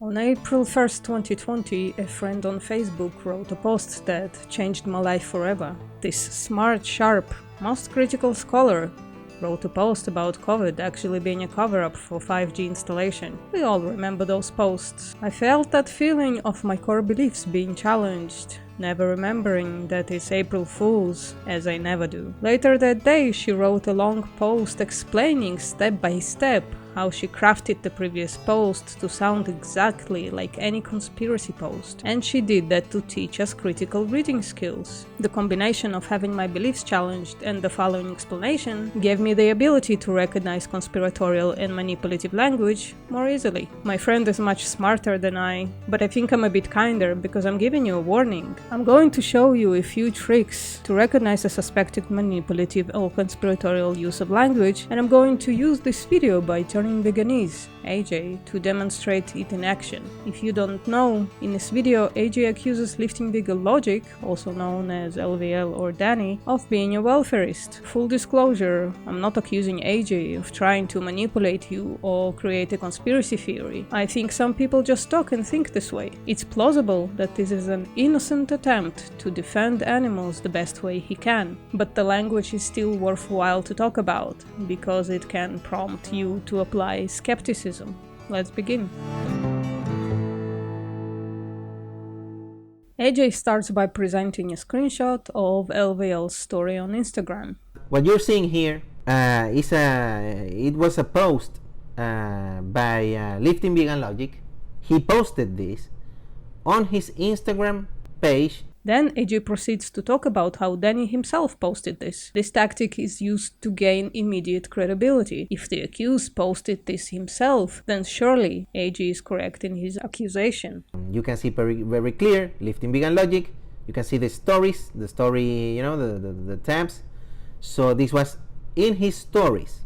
On April 1st, 2020, a friend on Facebook wrote a post that changed my life forever. This smart, sharp, most critical scholar wrote a post about COVID actually being a cover-up for 5G installation. We all remember those posts. I felt that feeling of my core beliefs being challenged, never remembering that it's April Fool's, as I never do. Later that day, she wrote a long post explaining step by step how she crafted the previous post to sound exactly like any conspiracy post. And she did that to teach us critical reading skills. The combination of having my beliefs challenged and the following explanation gave me the ability to recognize conspiratorial and manipulative language more easily. My friend is much smarter than I, but I think I'm a bit kinder because I'm giving you a warning. I'm going to show you a few tricks to recognize a suspected manipulative or conspiratorial use of language, and I'm going to use this video by turning Veganese, AJ, to demonstrate it in action. If you don't know, in this video AJ accuses lifting legal logic, also known as LVL or Danny, of being a welfarist. Full disclosure, I'm not accusing AJ of trying to manipulate you or create a conspiracy theory. I think some people just talk and think this way. It's plausible that this is an innocent attempt to defend animals the best way he can, but the language is still worthwhile to talk about, because it can prompt you to apply skepticism. Let's begin. AJ starts by presenting a screenshot of LVL's story on Instagram. What you're seeing here it was a post by Lifting Vegan Logic. He posted this on his Instagram page. Then AJ proceeds to talk about how Danny himself posted this. This tactic is used to gain immediate credibility. If the accused posted this himself, then surely AJ is correct in his accusation. You can see very clear, Lifting Vegan Logic. You can see the stories, the tabs. So this was in his stories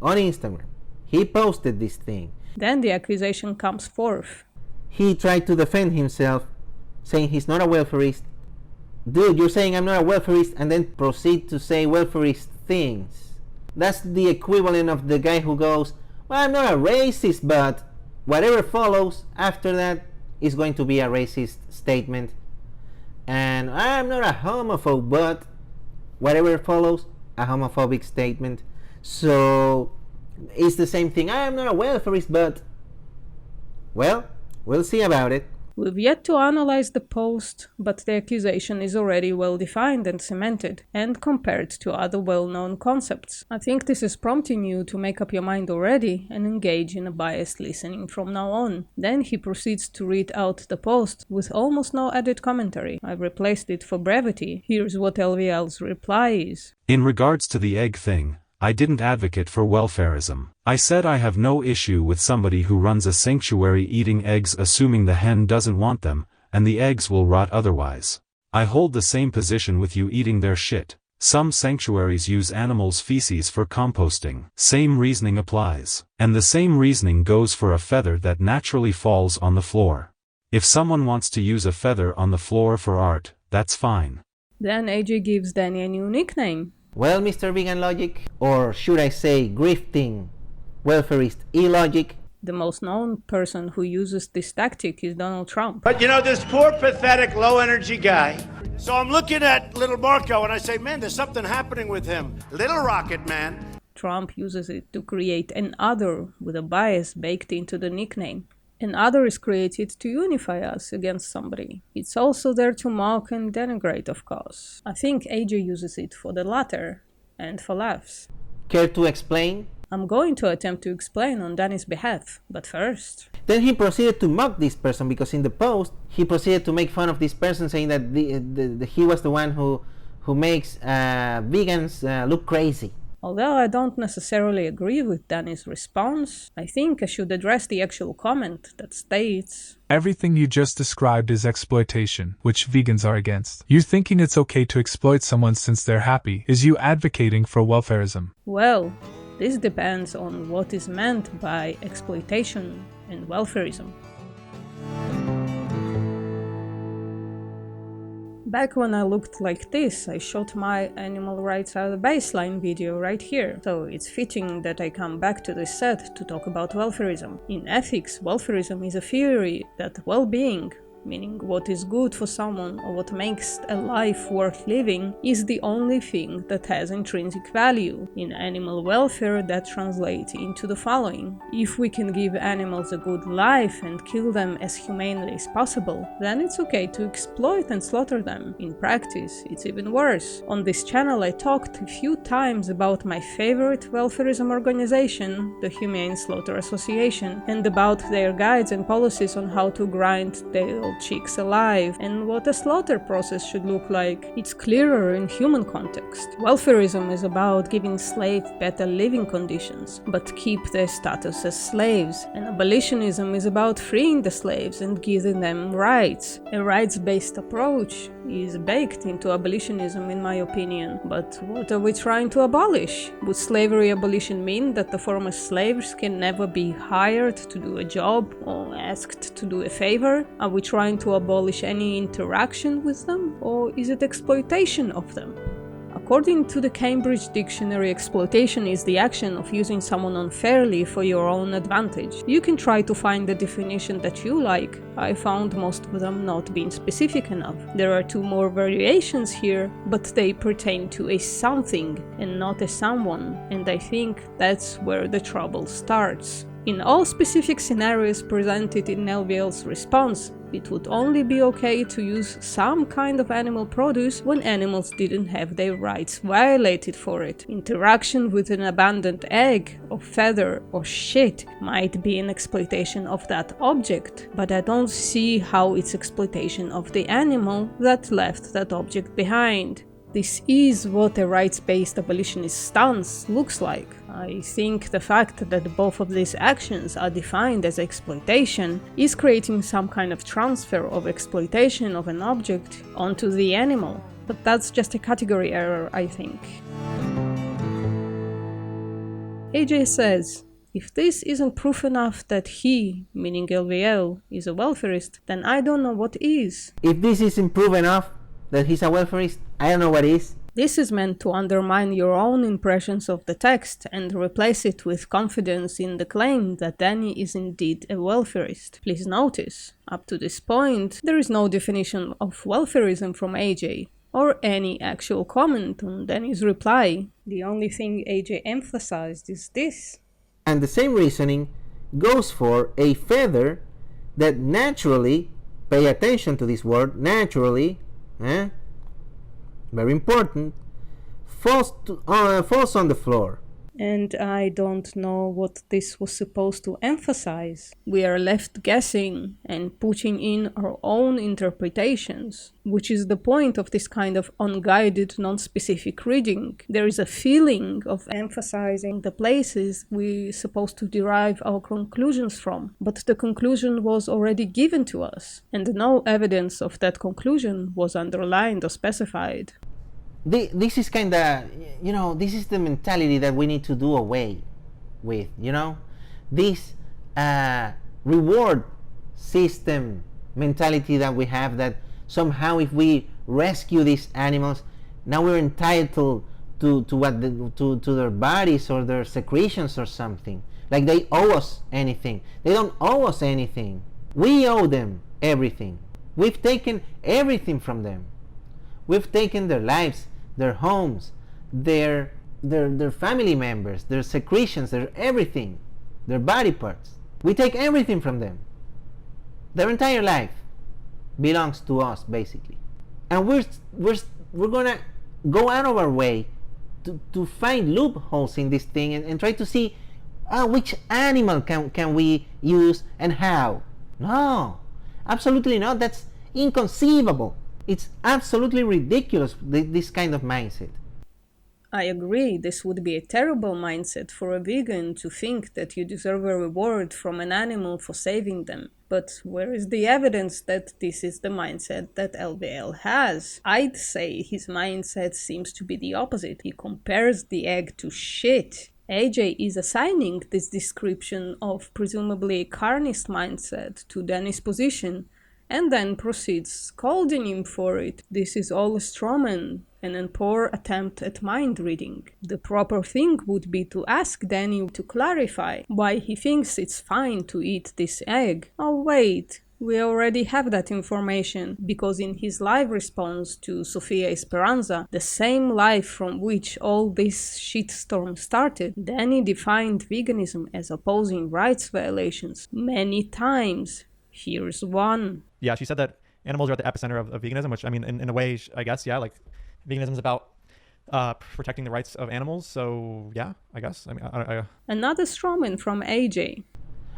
on Instagram. He posted this thing. Then the accusation comes forth. He tried to defend himself, saying he's not a welfarist. Dude, you're saying I'm not a welfarist and then proceed to say welfarist things. That's the equivalent of the guy who goes, well, I'm not a racist, but whatever follows after that is going to be a racist statement. And I'm not a homophobe, but whatever follows, a homophobic statement. So it's the same thing. I'm not a welfarist, but, well, we'll see about it. We've yet to analyze the post, but the accusation is already well defined and cemented, and compared to other well-known concepts. I think this is prompting you to make up your mind already and engage in a biased listening from now on. Then he proceeds to read out the post with almost no added commentary. I've replaced it for brevity. Here's what LVL's reply is. In regards to the egg thing, I didn't advocate for welfarism. I said I have no issue with somebody who runs a sanctuary eating eggs assuming the hen doesn't want them, and the eggs will rot otherwise. I hold the same position with you eating their shit. Some sanctuaries use animals' feces for composting. Same reasoning applies. And the same reasoning goes for a feather that naturally falls on the floor. If someone wants to use a feather on the floor for art, that's fine. Then AJ gives Danny a new nickname. Well, Mr. Vegan Logic, or should I say grifting, welfarist E-Logic. The most known person who uses this tactic is Donald Trump. But you know, this poor, pathetic, low-energy guy. So I'm looking at little Marco and I say, man, there's something happening with him. Little rocket man. Trump uses it to create an other with a bias baked into the nickname. An other is created to unify us against somebody. It's also there to mock and denigrate, of course. I think AJ uses it for the latter, and for laughs. Care to explain? I'm going to attempt to explain on Danny's behalf, but first... Then he proceeded to mock this person, because in the post, he proceeded to make fun of this person, saying that he was the one who makes vegans look crazy. Although I don't necessarily agree with Danny's response, I think I should address the actual comment that states, everything you just described is exploitation, which vegans are against. You thinking it's okay to exploit someone since they're happy is you advocating for welfarism. Well, this depends on what is meant by exploitation and welfarism. Back when I looked like this, I shot my animal rights at the baseline video right here, so it's fitting that I come back to this set to talk about welfarism. In ethics, welfarism is a theory that well-being, meaning what is good for someone or what makes a life worth living, is the only thing that has intrinsic value. In animal welfare, that translates into the following: if we can give animals a good life and kill them as humanely as possible, then it's okay to exploit and slaughter them. In practice, it's even worse. On this channel I talked a few times about my favorite welfarism organization, the Humane Slaughter Association, and about their guides and policies on how to grind their chicks alive and what a slaughter process should look like. It's clearer in human context. Welfarism is about giving slaves better living conditions, but keep their status as slaves, and abolitionism is about freeing the slaves and giving them rights. A rights-based approach is baked into abolitionism in my opinion, but what are we trying to abolish? Would slavery abolition mean that the former slaves can never be hired to do a job or asked to do a favor? Are we trying to abolish any interaction with them, or is it exploitation of them? According to the Cambridge Dictionary, exploitation is the action of using someone unfairly for your own advantage. You can try to find the definition that you like. I found most of them not being specific enough. There are two more variations here, but they pertain to a something and not a someone, and I think that's where the trouble starts. In all specific scenarios presented in LVL's response, it would only be okay to use some kind of animal produce when animals didn't have their rights violated for it. Interaction with an abandoned egg, or feather, or shit might be an exploitation of that object, but I don't see how it's exploitation of the animal that left that object behind. This is what a rights-based abolitionist stance looks like. I think the fact that both of these actions are defined as exploitation is creating some kind of transfer of exploitation of an object onto the animal, but that's just a category error, I think. AJ says, if this isn't proof enough that he, meaning LVL, is a welfarist, then I don't know what is. If this isn't proof enough that he's a welfarist, I don't know what is. This is meant to undermine your own impressions of the text and replace it with confidence in the claim that Danny is indeed a welfarist. Please notice, up to this point, there is no definition of welfarism from AJ, or any actual comment on Danny's reply. The only thing AJ emphasized is this. And the same reasoning goes for a feather that naturally, pay attention to this word, naturally, very important, falls on the floor. And I don't know what this was supposed to emphasize. We are left guessing and putting in our own interpretations, which is the point of this kind of unguided, non-specific reading. There is a feeling of emphasizing the places we're supposed to derive our conclusions from, but the conclusion was already given to us, and no evidence of that conclusion was underlined or specified. This is kind of, this is the mentality that we need to do away with, this reward system mentality that we have, that somehow if we rescue these animals, now we're entitled to their bodies or their secretions or something, like they owe us anything. They don't owe us anything. We owe them everything. We've taken everything from them. We've taken their lives, their homes, their family members, their secretions, their everything, their body parts. We take everything from them. Their entire life belongs to us, basically. And we're gonna go out of our way to find loopholes in this thing and try to see which animal can we use and how. No, absolutely not. That's inconceivable. It's absolutely ridiculous, this kind of mindset. I agree, this would be a terrible mindset for a vegan to think that you deserve a reward from an animal for saving them. But where is the evidence that this is the mindset that LVL has? I'd say his mindset seems to be the opposite. He compares the egg to shit. AJ is assigning this description of presumably a carnist mindset to Danny's position, and then proceeds scolding him for it. This is all a straw man and a poor attempt at mind reading. The proper thing would be to ask Danny to clarify why he thinks it's fine to eat this egg. Oh wait, we already have that information, because in his live response to Sofia Esperanza, the same live from which all this shitstorm started, Danny defined veganism as opposing rights violations many times. Here's one. Yeah, she said that animals are at the epicenter of veganism, which, I mean, in a way, I guess, yeah, like, veganism is about protecting the rights of animals, so yeah, I guess. I mean, Another strawman from AJ.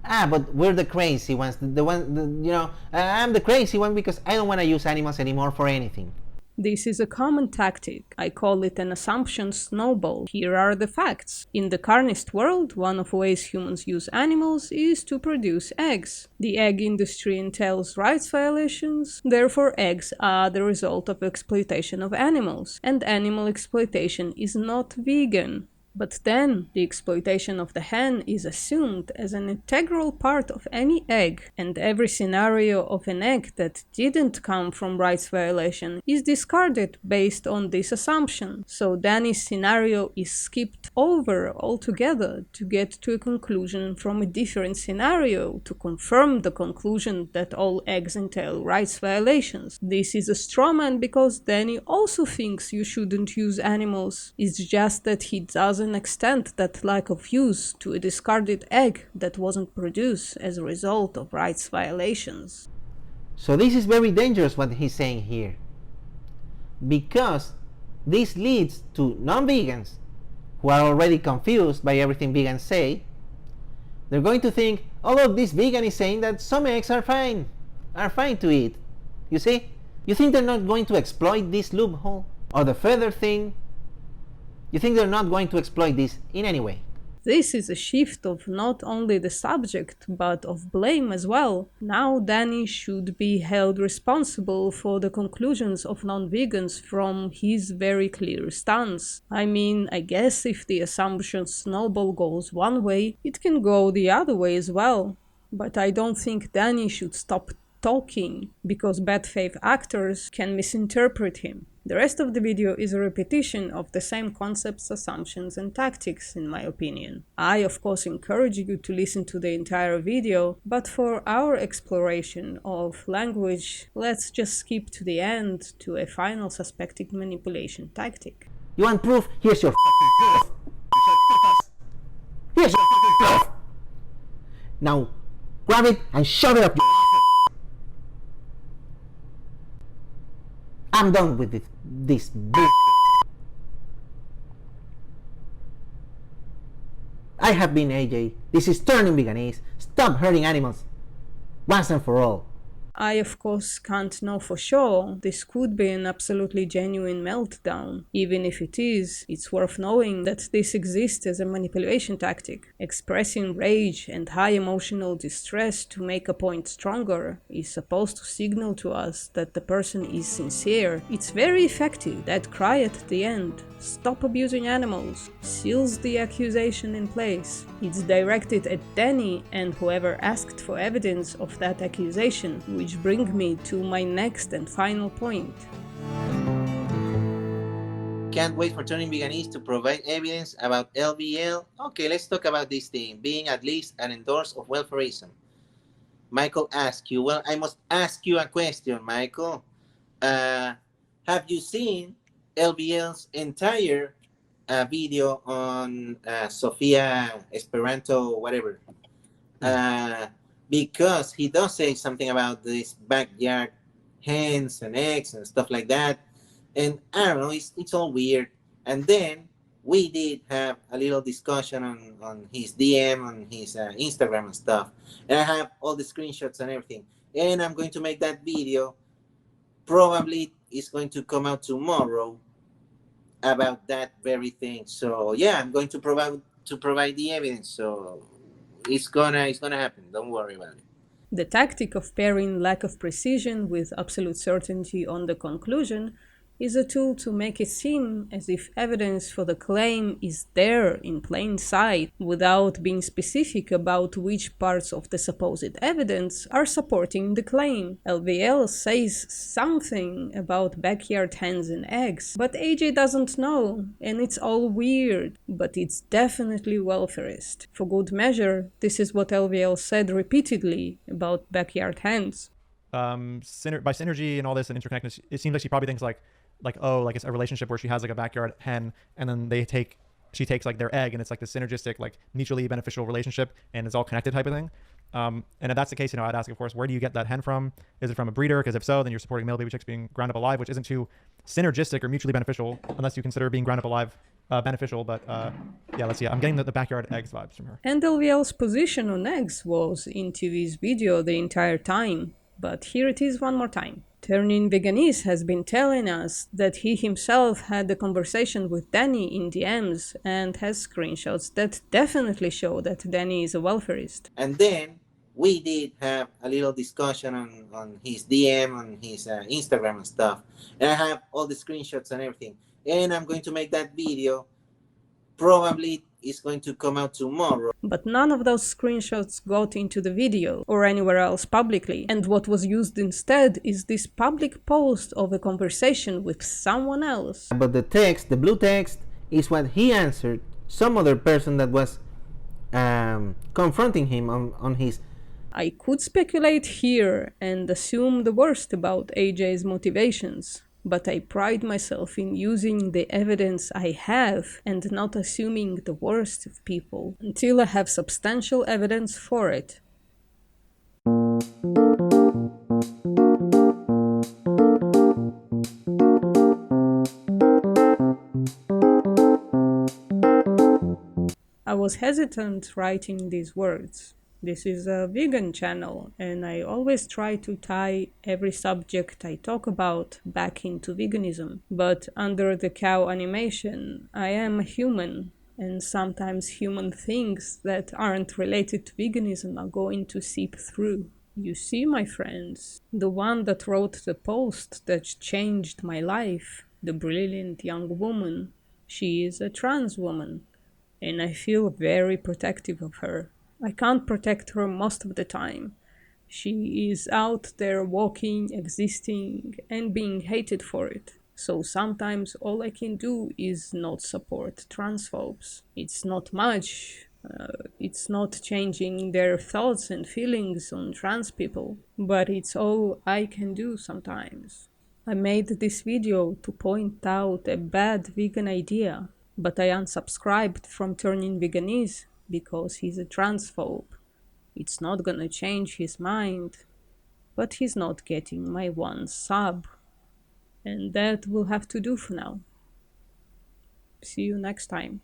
But we're the crazy ones. I'm the crazy one because I don't want to use animals anymore for anything. This is a common tactic. I call it an assumption snowball. Here are the facts. In the carnist world, one of the ways humans use animals is to produce eggs. The egg industry entails rights violations, therefore eggs are the result of exploitation of animals, and animal exploitation is not vegan. But then, the exploitation of the hen is assumed as an integral part of any egg, and every scenario of an egg that didn't come from rights violation is discarded based on this assumption. So Danny's scenario is skipped over altogether to get to a conclusion from a different scenario to confirm the conclusion that all eggs entail rights violations. This is a straw man because Danny also thinks you shouldn't use animals. It's just that he doesn't extend that lack of use to a discarded egg that wasn't produced as a result of rights violations. So this is very dangerous what he's saying here, because this leads to non-vegans who are already confused by everything vegans say. They're going to think, oh look, this vegan is saying that some eggs are fine to eat. You see? You think they're not going to exploit this loophole? Or the further thing? You think they're not going to exploit this in any way? This is a shift of not only the subject, but of blame as well. Now Danny should be held responsible for the conclusions of non-vegans from his very clear stance. I mean, I guess if the assumption snowball goes one way, it can go the other way as well. But I don't think Danny should stop talking, because bad faith actors can misinterpret him. The rest of the video is a repetition of the same concepts, assumptions, and tactics, in my opinion. I, of course, encourage you to listen to the entire video, but for our exploration of language, let's just skip to the end to a final suspected manipulation tactic. You want proof? Here's your fucking proof! Here's your fucking proof! Now, grab it and shove it up your ass! I'm done with this bullshit. I have been AJ. This is Turning Veganese. Stop hurting animals once and for all. I, of course, can't know for sure. This could be an absolutely genuine meltdown. Even if it is, it's worth knowing that this exists as a manipulation tactic. Expressing rage and high emotional distress to make a point stronger is supposed to signal to us that the person is sincere. It's very effective. That cry at the end, "Stop abusing animals," seals the accusation in place. It's directed at Danny and whoever asked for evidence of that accusation, which brings me to my next and final point. Can't wait for Turning Veganese to provide evidence about LVL. Okay, let's talk about this thing, being at least an endorser of welfarism. Michael asks you, well, I must ask you a question, Michael. Have you seen LVL's entire video on Sofia Esperanto, whatever? Because he does say something about this backyard hens and eggs and stuff like that. And I don't know, it's all weird. And then we did have a little discussion on his DM, on his Instagram and stuff. And I have all the screenshots and everything. And I'm going to make that video. Probably it's going to come out tomorrow about that very thing. So yeah, I'm going to provide the evidence. So it's gonna happen. Don't worry about it. The tactic of pairing lack of precision with absolute certainty on the conclusion is a tool to make it seem as if evidence for the claim is there in plain sight, without being specific about which parts of the supposed evidence are supporting the claim. LVL says something about backyard hens and eggs, but AJ doesn't know, and it's all weird, but it's definitely welfarist. For good measure, this is what LVL said repeatedly about backyard hens. By synergy and all this and interconnectedness, it seems like she probably thinks like oh, like it's a relationship where she has like a backyard hen and then she takes like their egg, and it's like this synergistic, like mutually beneficial relationship, and it's all connected type of thing. And if that's the case, I'd ask, of course, where do you get that hen from? Is it from a breeder? Because if so, then you're supporting male baby chicks being ground up alive, which isn't too synergistic or mutually beneficial, unless you consider being ground up alive beneficial. But yeah, let's see. I'm getting the backyard eggs vibes from her. And LVL's position on eggs was in TV's video the entire time, but here it is one more time. Turning Veganese has been telling us that he himself had a conversation with Danny in DMs and has screenshots that definitely show that Danny is a welfarist. And then we did have a little discussion on his DM, on his Instagram and stuff. And I have all the screenshots and everything. And I'm going to make that video. Probably it's going to come out tomorrow. But none of those screenshots got into the video or anywhere else publicly. And what was used instead is this public post of a conversation with someone else. But the text, the blue text, is what he answered some other person that was confronting him on his... I could speculate here and assume the worst about AJ's motivations, but I pride myself in using the evidence I have and not assuming the worst of people until I have substantial evidence for it. I was hesitant writing these words. This is a vegan channel, and I always try to tie every subject I talk about back into veganism. But under the cow animation, I am a human, and sometimes human things that aren't related to veganism are going to seep through. You see, my friends, the one that wrote the post that changed my life, the brilliant young woman, she is a trans woman, and I feel very protective of her. I can't protect her most of the time. She is out there walking, existing, and being hated for it. So sometimes all I can do is not support transphobes. It's not much. It's not changing their thoughts and feelings on trans people, but it's all I can do sometimes. I made this video to point out a bad vegan idea, but I unsubscribed from Turning Veganese because he's a transphobe. It's not gonna change his mind, but he's not getting my one sub. And that will have to do for now. See you next time.